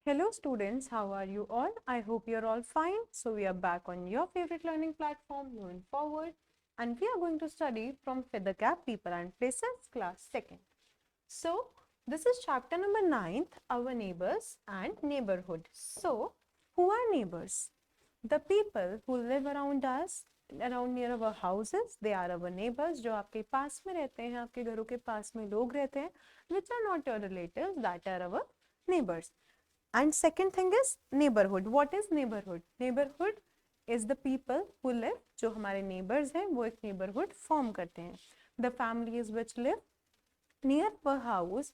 Hello students, how are you all? I hope you're all fine. So we are back on your favorite learning platform, Moving Forward, and we are going to study from Feather Cap People and Places, class 2nd. So this is chapter number 9th, Our Neighbors and Neighborhood. So who are neighbors? The people who live around us, around near our houses, they are our neighbors. जो आपके पास में रहते हैं, आपके घरों के पास में लोग रहते हैं, which are not your relatives, that are our neighbors. And second thing is neighborhood. What is neighborhood? Neighborhood is the people who live, जो हमारे neighbors हैं वो एक neighborhood form करते हैं. The families which live near our house,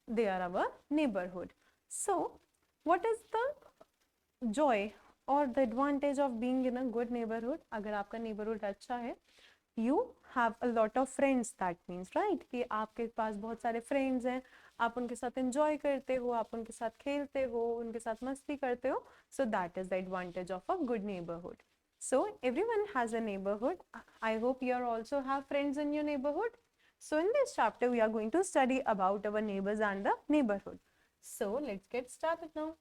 they are our neighborhood. So what is the joy or the advantage of being in a good neighborhood? अगर आपका neighborhood अच्छा है, you have a lot of friends, that means, right, कि आपके पास बहुत सारे friends हैं, आप उनके साथ enjoy करते हो, आप उनके साथ खेलते हो, उनके साथ मस्ती करते हो. So that is the advantage of a good neighborhood. So everyone has a neighborhood. I hope you also have friends in your neighborhood. So in this chapter we are going to study about our neighbors and the neighborhood. So let's get started now.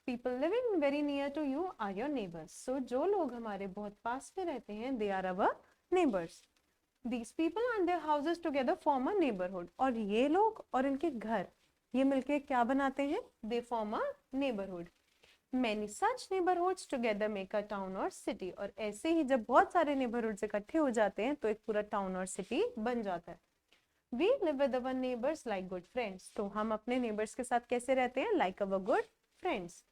People living very near to you are your neighbors. So जो लोग हमारे बहुत पास में रहते हैं, they are our neighbors. These people and their houses together form a neighborhood. और ये लोग और इनके घर ये मिलके क्या बनाते हैं? They form a neighborhood. Many such neighborhoods together make a town or city. और ऐसे ही जब बहुत सारे neighborhoods इकट्ठे हो जाते हैं तो एक पूरा town और city बन जाता है. We live with our neighbors like good friends. तो हम अपने neighbors के साथ कैसे रहते हैं? Like our good friends.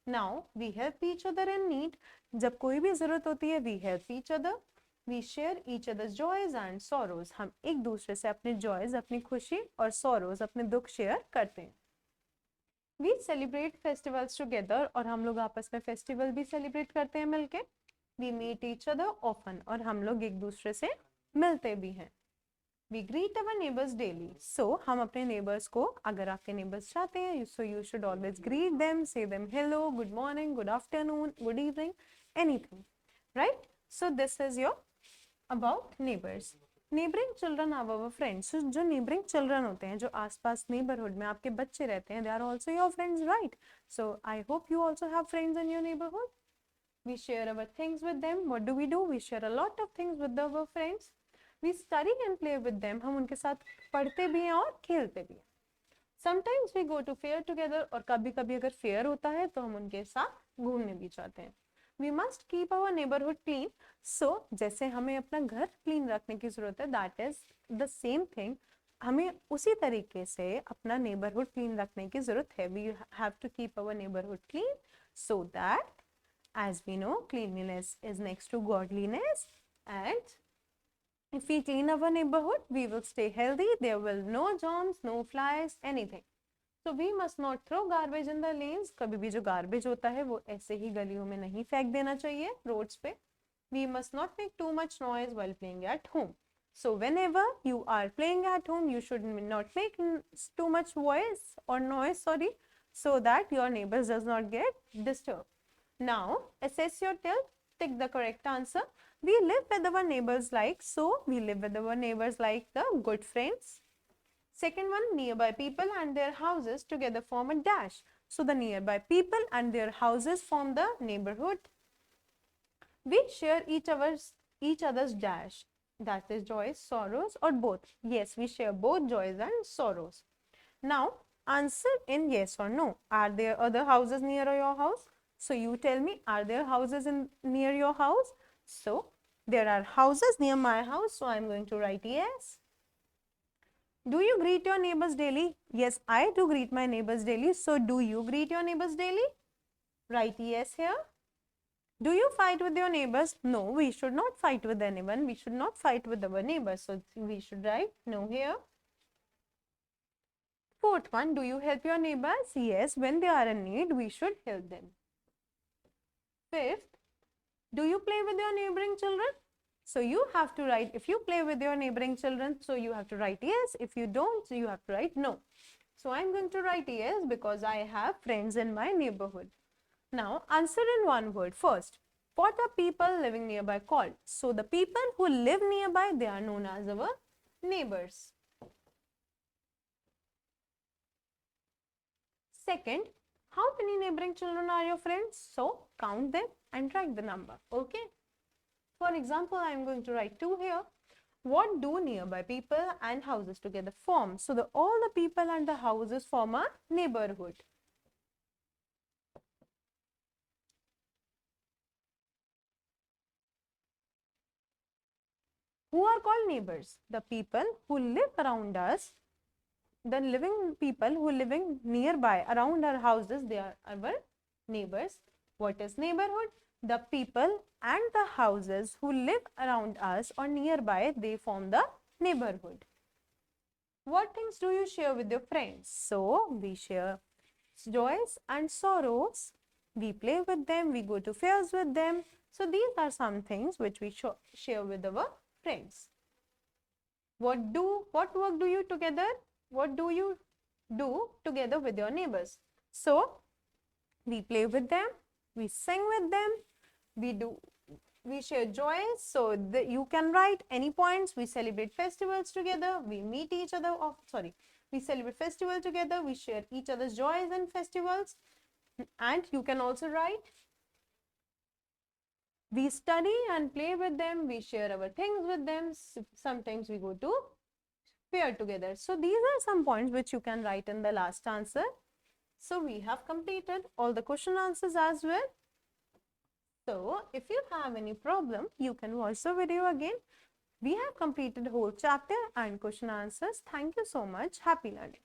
Now we help each other in need. जब कोई भी जरूरत होती है we help each other. We share each other's joys and sorrows. हम एक दूसरे से अपने joys, अपनी खुशी और sorrows, अपने दुख share करते हैं. We celebrate festivals together. और हम लोग आपस में festival भी celebrate करते हैं मिलके. We meet each other often. और हम लोग एक दूसरे से मिलते भी हैं. We greet our neighbors daily. So हम अपने neighbors को, अगर आपके neighbors चाहते हैं, so you should always greet them, say them hello, good morning, good afternoon, good evening, anything, right? So this is your about neighbors. Neighboring children are our friends. So जो neighboring children होते हैं, जो आसपास neighborhood में आपके बच्चे रहते हैं, they are also your friends, right? So I hope you also have friends in your neighborhood. We share our things with them. What do? We share a lot of things with our friends. We study and play with them. हम उनके साथ पढ़ते भी हैं और खेलते भी हैं. Sometimes we go to fair together. और कभी-कभी अगर fair होता है तो हम उनके साथ घूमने भी जाते हैं. We must keep our neighborhood clean. So जैसे हमें अपना घर clean रखने की जरूरत है, that is the same thing. हमें उसी तरीके से अपना neighborhood clean रखने की जरूरत है. We have to keep our neighborhood clean so that, as we know, cleanliness is next to godliness, and if we clean our neighborhood, we will stay healthy. There will no germs, no flies, anything. So we must not throw garbage in the lanes. कभी भी जो garbage होता है वो ऐसे ही गलियों में नहीं फेंक देना चाहिए roads पे. We must not make too much noise while playing at home. So whenever you are playing at home, you should not make too much noise, so that your neighbors does not get disturbed. Now assess your tilt. Take the correct answer. We live with our neighbors like, so we live with our neighbors like the good friends. Second one, nearby people and their houses together form a dash. So the nearby people and their houses form the neighborhood. We share each other's dash. That is joys, sorrows, or both. Yes, we share both joys and sorrows. Now answer in yes or no. Are there other houses near your house? So you tell me, are there houses near your house? So there are houses near my house, so I am going to write yes. Do you greet your neighbors daily? Yes, I do greet my neighbors daily. So do you greet your neighbors daily? Write yes here. Do you fight with your neighbors? No, we should not fight with anyone. We should not fight with our neighbors. So we should write no here. Fourth one, do you help your neighbors? Yes, when they are in need, we should help them. Fifth, do you play with your neighboring children? So you have to write, if you play with your neighboring children, so you have to write yes. If you don't, so you have to write no. So I'm going to write yes because I have friends in my neighborhood. Now answer in one word. First, what are people living nearby called? So the people who live nearby, they are known as our neighbors. Second, How many neighboring children are your friends? So count them and write the number. Okay. For example, I am going to write 2 here. What do nearby people and houses together form? So all the people and the houses form a neighborhood. Who are called neighbors? The people who live around us, the living people who living nearby around our houses, they are our neighbors. What is neighborhood? The people and the houses who live around us or nearby, they form the neighborhood. What things do you share with your friends? So we share joys and sorrows. We play with them, we go to fairs with them. So these are some things which we share with our friends. What work do you together? What do you do together with your neighbors? So we play with them, we sing with them, we share joys. So you can write any points. We celebrate festivals together, we meet each other. We celebrate festival together, we share each other's joys and festivals. And you can also write, we study and play with them, we share our things with them. Sometimes we go to fair together. So these are some points which you can write in the last answer. So we have completed all the question answers as well. So if you have any problem, you can watch the video again. We have completed the whole chapter and question answers. Thank you so much. Happy learning.